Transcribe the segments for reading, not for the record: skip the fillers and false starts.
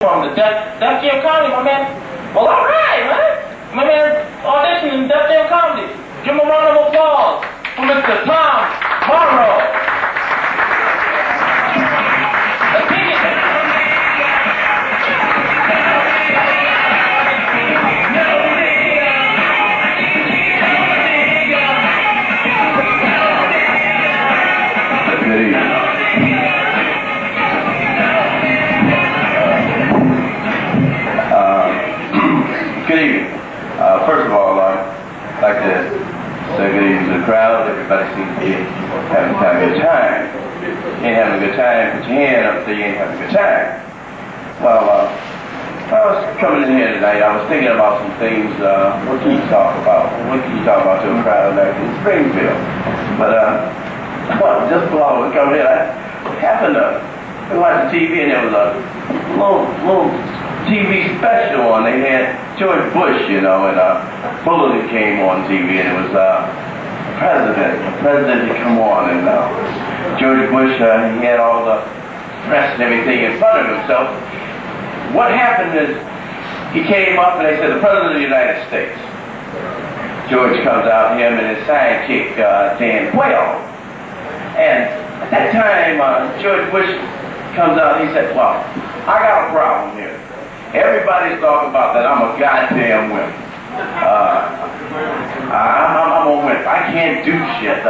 From the Def Jam Comedy, my man. Well, all right, man. My man auditioning in Def Jam Comedy. Give him a round of applause for Mr. Tom Morrow. Let's kick it. Good evening. Good evening. First of all, I'd like to say good evening to the crowd. Everybody seems to be having kind of a good time. You ain't having a good time, put your hand up so you ain't having a good time. Well, I was coming in here tonight, I was thinking about some things. What can you talk about? What can you talk about to a crowd like in Springfield? But, well, just while I was coming in, I happened to watch the TV, and there was a little TV special on. They had George Bush, you know, and Bullitt came on TV, and it was the president had come on, and George Bush, he had all the press and everything in front of himself. What happened is he came up and they said, the President of the United States. George comes out, him and his sidekick, Dan Quayle. And at that time, George Bush comes out and he said, well, I got a problem here. Everybody's talking about that I'm a goddamn wimp. I'm a wimp. I can't do shit.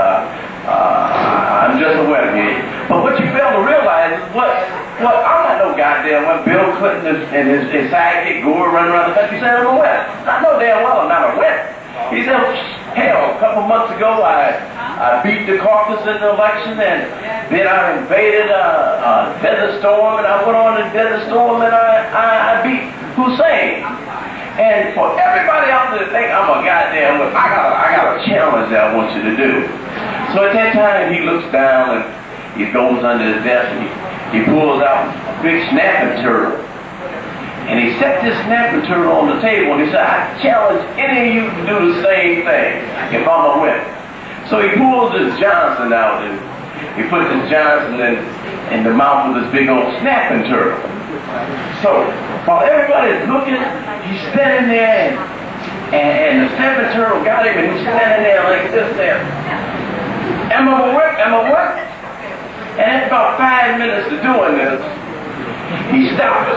I'm just a wimp here. But what you fail to realize is what I'm not no goddamn wimp. Bill Clinton and his sidekick Gore running around the country saying I'm a wimp. I know damn well I'm not a wimp. He said, hell, a couple months ago I beat the caucus in the election, and then I invaded Desert Storm, and I went on to Desert Storm, and I beat Hussein. And for everybody out there to think I'm a goddamn whip, I got a challenge that I want you to do. So at that time, he looks down and he goes under his desk and he pulls out a big snapping turtle. And he set this snapping turtle on the table and he said, I challenge any of you to do the same thing if I'm a whip. So he pulls this Johnson out and he puts this Johnson in the mouth of this big old snapping turtle. So while everybody's looking, he's standing there and the snapping turtle got him and he's standing there like this there. Am I a whip? Am I a whip? And after about 5 minutes of doing this, he stopped.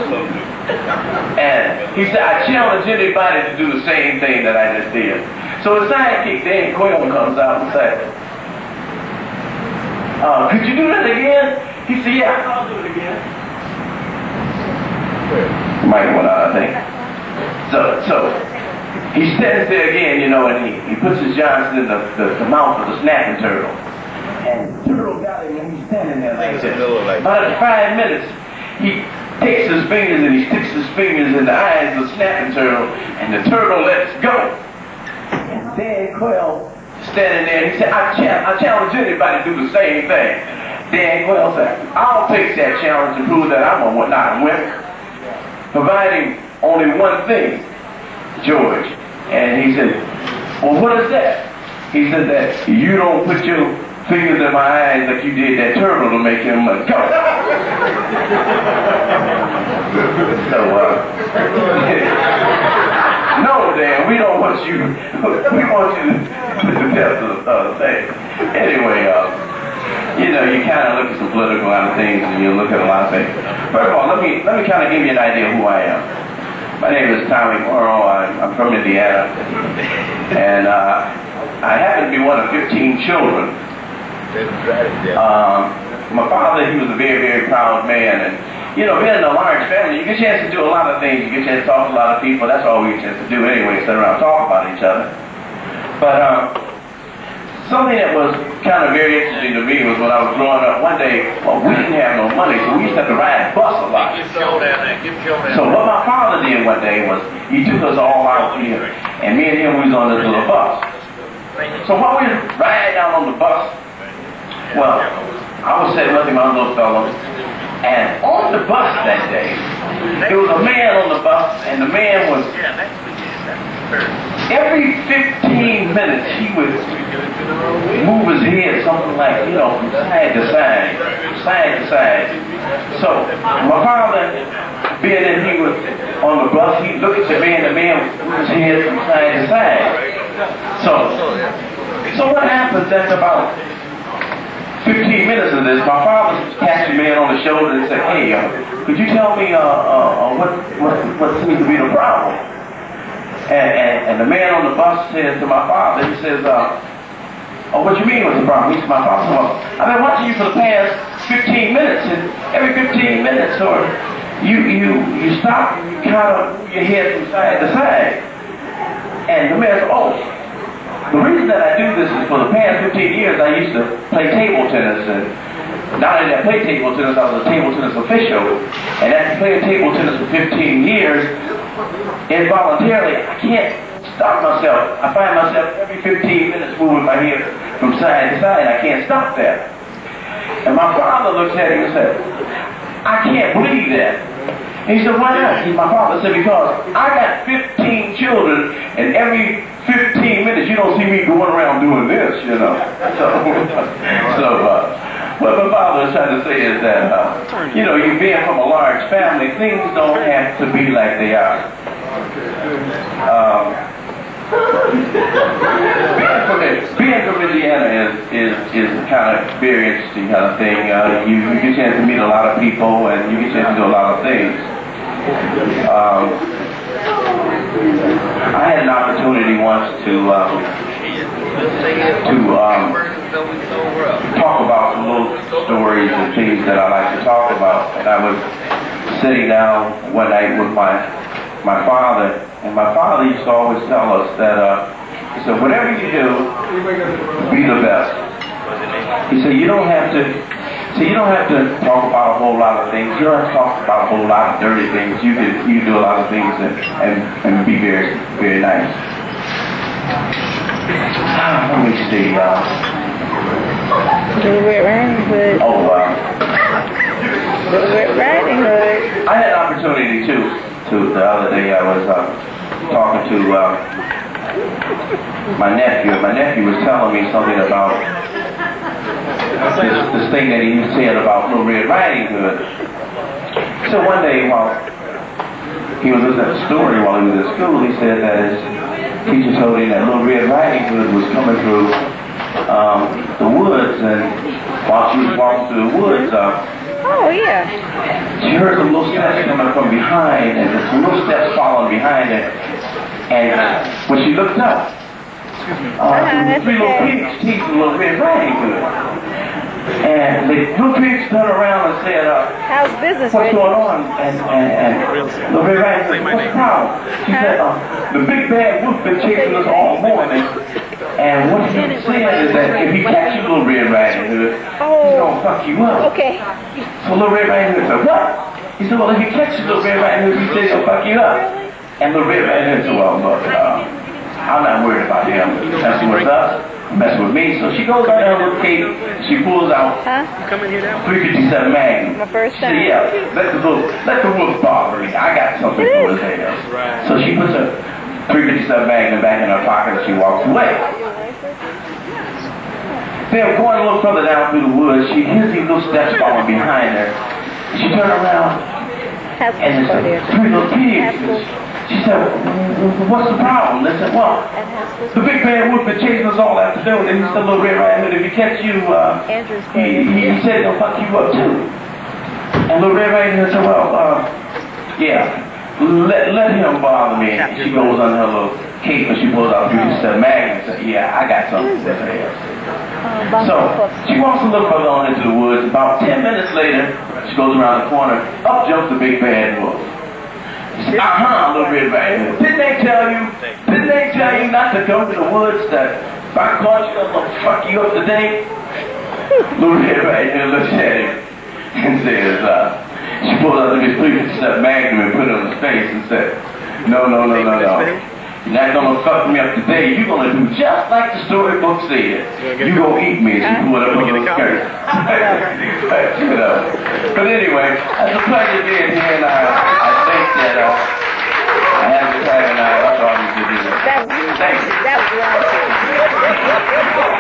And he said, I challenge anybody to do the same thing that I just did. So his sidekick, Dan Quayle, comes out and says, could you do that again? He said, yeah, I'll do it again. Might went out, I think. So he stands there again, you know, and he puts his Johnson in the mouth of the snapping turtle. And the turtle got him and he's standing there like this. About 5 minutes, he takes his fingers and he sticks his fingers in the eyes of the snapping turtle, and the turtle lets go. And Dan Quayle standing there and he said, I challenge anybody to do the same thing. Dan Quayle said, I'll take that challenge to prove that I'm not a wimp, providing only one thing, George. And he said, well, what is that? He said that you don't put your fingers in my eyes like you did that turtle to make him go. So, no, Dan, we don't want you, we want you to put the test of the thing. Anyway, you know, you kind of look at some political things and you look at a lot of things. First of all, let me kind of give you an idea of who I am. My name is Tommy Morrow. I'm from Indiana. And I happen to be one of 15 children. My father, he was a very, very proud man, and you know, being in a large family, you get a chance to do a lot of things. You get a chance to talk to a lot of people. That's all we get a chance to do anyway, sit around and talk about each other. But something that was kind of very interesting to me was when I was growing up, one day, well, we didn't have no money, so we used to have to ride bus a lot. So what my father did one day was, he took us all out here, and me and him, we was on this little bus. So while we were riding down on the bus, well, I was sitting with my little fellow, and on the bus that day, there was a man on the bus, and the man was, every 15 minutes, he would move his head something like, you know, from side to side. So my father being that he was on the bus, he looked at the man was his head from side to side. So what happens after about 15 minutes of this, my father tapped the man on the shoulder and said, hey, could you tell me what seems to be the problem? And the man on the bus says to my father, he says, what you mean what's the problem? He said, my father said, well, I've been watching you for the past 15 minutes, and every 15 minutes or you stop, you kind of move your head from side to side. And the man said, oh, the reason that I do this is for the past 15 years I used to play table tennis, and not only did I play table tennis, I was a table tennis official, and after playing table tennis for 15 years, involuntarily, I can't stop myself. I find myself every 15 minutes moving my head from side to side, and I can't stop that. And my father looks at him and said, I can't believe that. And he said, why not? My father said, because I got 15 children, and every 15 minutes you don't see me going around doing this, you know. What my father was trying to say is that, you being from a large family, things don't have to be like they are. Being from Indiana is kind of very interesting kind of thing. You get a chance to meet a lot of people, and you get a chance to do a lot of things. I had an opportunity once to talk about some little stories and things that I like to talk about. And I was sitting down one night with my father, and my father used to always tell us that he said, whatever you do, be the best. He said, you don't have to talk about a whole lot of things. You don't have to talk about a whole lot of dirty things. You can do a lot of things and be very, very nice. Let me see. Little Red Riding Hood. Little Red Riding Hood. I had an opportunity to the other day I was talking to my nephew. My nephew was telling me something about this thing that he said about Little Red Riding Hood. So one day while he was listening to the story while he was at school, he said that his teacher told him that Little Red Riding Hood was coming through the woods, and while she was walking through the woods, oh yeah, she heard some little steps coming from behind, and some little steps following behind her. And when she looked up, three little pigs teasing Little Red Riding Hood. And the little pigs turned around and said, how's business, what's going on? And Little Red Riding Hood said, what's the problem? She said, the big bad wolf been chasing us all morning. And what he said is that if he catches Little Red Riding Hood, he's going to fuck you up. Okay. So Little Red Riding Hood said, what? He said, well, if he catches Little Red Riding Hood, he said he'll fuck you up. And Little Red Riding Hood said, well, look, I'm not worried about him messing with us, messing with me. So she goes out her little cape, she pulls out 357 Magnum. My first time. She said, yeah, let the wolf bother me. I got something for his head. So she puts her 357 Magnum back in her pocket and she walks away. Then going a little further down through the woods, she hears these little steps following behind her. She turned around and there's three little pigs. She said, what's the problem? They said, well, the big bad wolf been chasing us all afternoon, and he said, Little Red Riding Hood, if he catch you, he said he'll fuck you up too. And Little Red Riding Hood said, well, yeah, let him bother me. And she goes on her little cape and she pulls out 357 Magnum and said, yeah, I got something for her. So she walks a little further on into the woods. About 10 minutes later, she goes around the corner. Up jumps the big bad wolf. Little Red Riding Hood. Didn't they tell you not to go to the woods, that if I caught you, I'm gonna fuck you up today? Little Red Riding Hood looks at him and says, she pulls out this 357 Magnum and put it on his face and said, no. You're not gonna fuck me up today. You're gonna do just like the storybook said. You're gonna eat me. She pulled up a little skirt. But anyway, it's a pleasure being here, and I think that I have the time, and I thought we could do that. That was wonderful.